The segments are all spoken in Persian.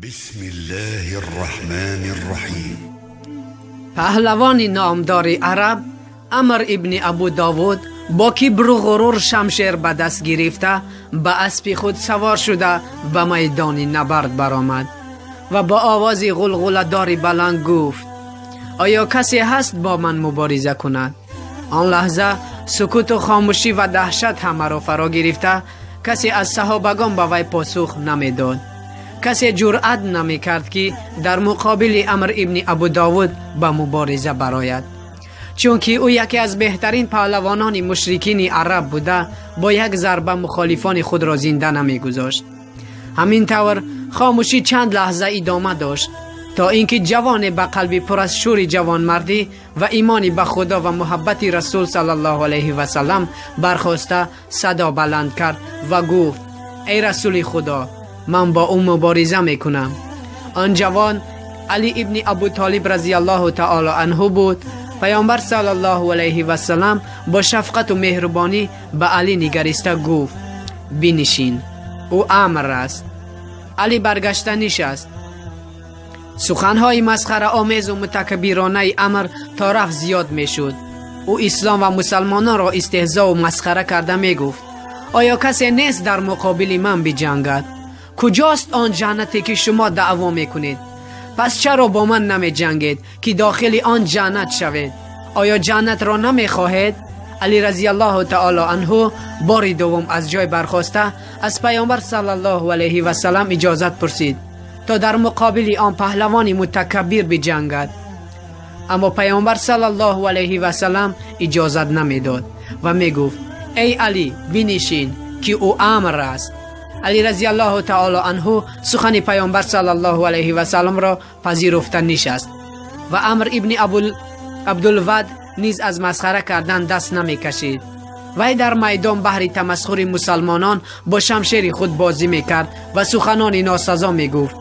بسم الله الرحمن الرحیم. پهلوان نامدار عرب عمر ابن ابو داود با کبر و غرور شمشیر به دست گرفته به اسب خود سوار شده به میدان نبرد برآمد و با آواز غلغله دار بلند گفت: آیا کسی هست با من مبارزه کند؟ آن لحظه سکوت و خاموشی و دهشت همه را فرا گرفته کسی از صحابگان به وی پاسخ نمیداد. کسی جرأت نمی کرد که در مقابل عمر ابن ابو داود به مبارزه برآید، چونکه او یکی از بهترین پهلوانان مشرکین عرب بوده با یک ضربه مخالفان خود را زنده نمی گذاشت. همین طور خاموشی چند لحظه ادامه داشت تا اینکه جوان با قلبی پر از شور جوانمردی و ایمان به خدا و محبت رسول صلی الله علیه و سلم برخاسته صدا بلند کرد و گفت: ای رسول خدا، من با او مبارزه میکنم. آن جوان علی ابن ابو طالب رضی الله تعالی عنه بود. پیامبر صلی الله علیه و سلم با شفقت و مهربانی به علی نگریسته گفت: بنشین، او امر است. علی برگشته نشست. سخنهای مسخره آمیز و متکبرانه امر تا رفت زیاد میشد. او اسلام و مسلمانان را استهزا و مسخره کرده میگفت: آیا کسی نیست در مقابل من بجنگد؟ کجاست آن جنتی که شما دعوا میکنید؟ پس چرا با من نمی جنگید که داخل آن جنت شوید؟ آیا جنت را نمی خواهید؟ علی رضی الله تعالی عنه بار دوم از جای برخاسته از پیامبر صلی الله علیه و سلم اجازت پرسید تا در مقابل آن پهلوان متکبر بجنگد، اما پیامبر صلی الله علیه و سلم اجازت نمیداد و میگفت: ای علی، بنشین که او امر است. علی رضی الله تعالی عنه سخن پیامبر صلی الله علیه و سلم را پذیرفته نشست و عمر ابن عبدالود نیز از مسخره کردن دست نمی کشید. وی در میدان بهر تمسخر مسلمانان با شمشیر خود بازی می کرد و سخنان ناسزا می گفت.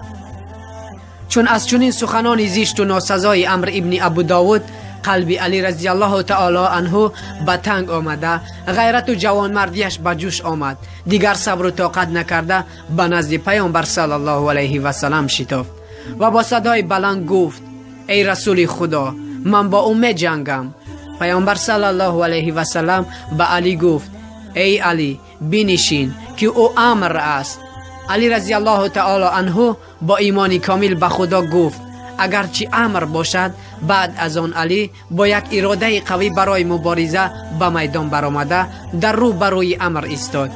چون از چنین سخنان زشت و ناسزای عمر ابن ابو داود قلب علی رضی الله تعالی عنه به تنگ آمده، غیرت و جوانمردیش به جوش آمد. دیگر صبر و طاقت نکرده به نزد پیامبر صلی الله علیه و سلم شتافت و با صدای بلند گفت: ای رسول خدا، من با او می جنگم. پیامبر صلی الله علیه و سلم به علی گفت: ای علی، بنشین که او امر است. علی رضی الله تعالی عنه با ایمان کامل به خدا گفت: اگرچه امر باشد. بعد از آن علی با یک اراده قوی برای مبارزه به میدان برآمده در رو بروی امر ایستاد.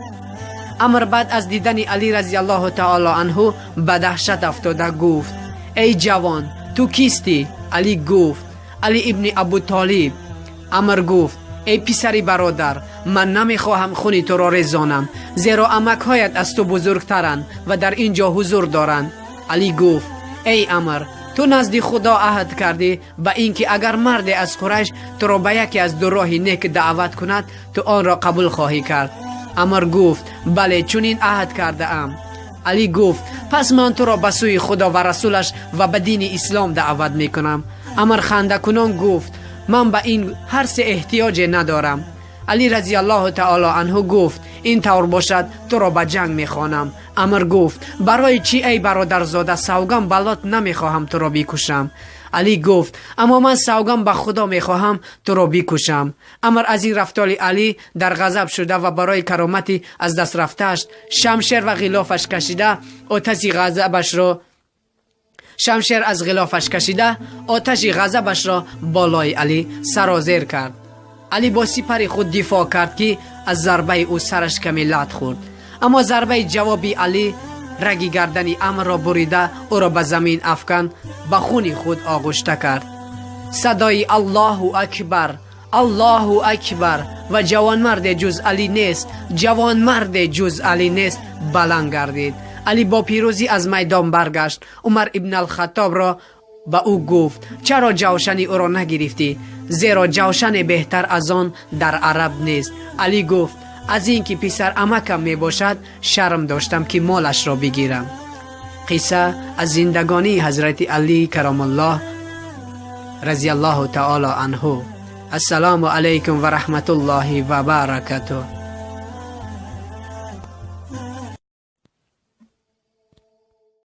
امر بعد از دیدن علی رضی الله تعالی عنه به دهشت افتاده گفت: ای جوان، تو کیستی؟ علی گفت: علی ابن ابو طالب. امر گفت: ای پسری برادر، من نمیخواهم خون تو را رزانم، زیرا عمک‌هایت از تو بزرگترند و در اینجا حضور دارند. علی گفت: ای امر، تو نزد خدا عهد کردی به اینکه اگر مرد از قریش تو را به یکی از دو راه نیک دعوت کند تو آن را قبول خواهی کرد. امر گفت: بله، چنین عهد کرده ام. علی گفت: پس من تو را به سوی خدا و رسولش و به دین اسلام دعوت میکنم. امر خنده کنان گفت: من به این هر سه احتیاج ندارم. علی رضی الله تعالی عنه گفت: این طور باشد تو را به جنگ میخوانم. امر گفت: برای چی ای برادرزاده؟ سوگند بلات نمیخواهم تو را بکشم. علی گفت: اما من سوگند به خدا میخواهم تو را بکشم. امر از این رفتار علی در غضب شده و برای کرامتی از دست رفته‌اش شمشیر و غلافش کشیده شمشیر از غلافش کشیده آتش غضبش را بالای علی سرازیر کرد. علی با سپر خود دفاع کرد که از ضربه او سرش کمی لط خورد، اما ضربه جوابی علی رگ گردن امر را بریده او را به زمین افکند، به خون خود آغشته کرد. صدای الله اکبر، الله اکبر و جوانمرد جز علی نیست، جوانمرد جز علی نیست بلند گردید. علی با پیروزی از میدان برگشت. عمر ابن الخطاب را به او گفت: چرا جوشن او را نگرفتی؟ زیرا جوشن بهتر از آن در عرب نیست. علی گفت: از اینکه پسر عمکم می باشد شرم داشتم که مالش را بگیرم. قصه از زندگانی حضرت علی کرام الله رضی الله تعالی عنه. السلام علیکم و رحمت الله و برکاته.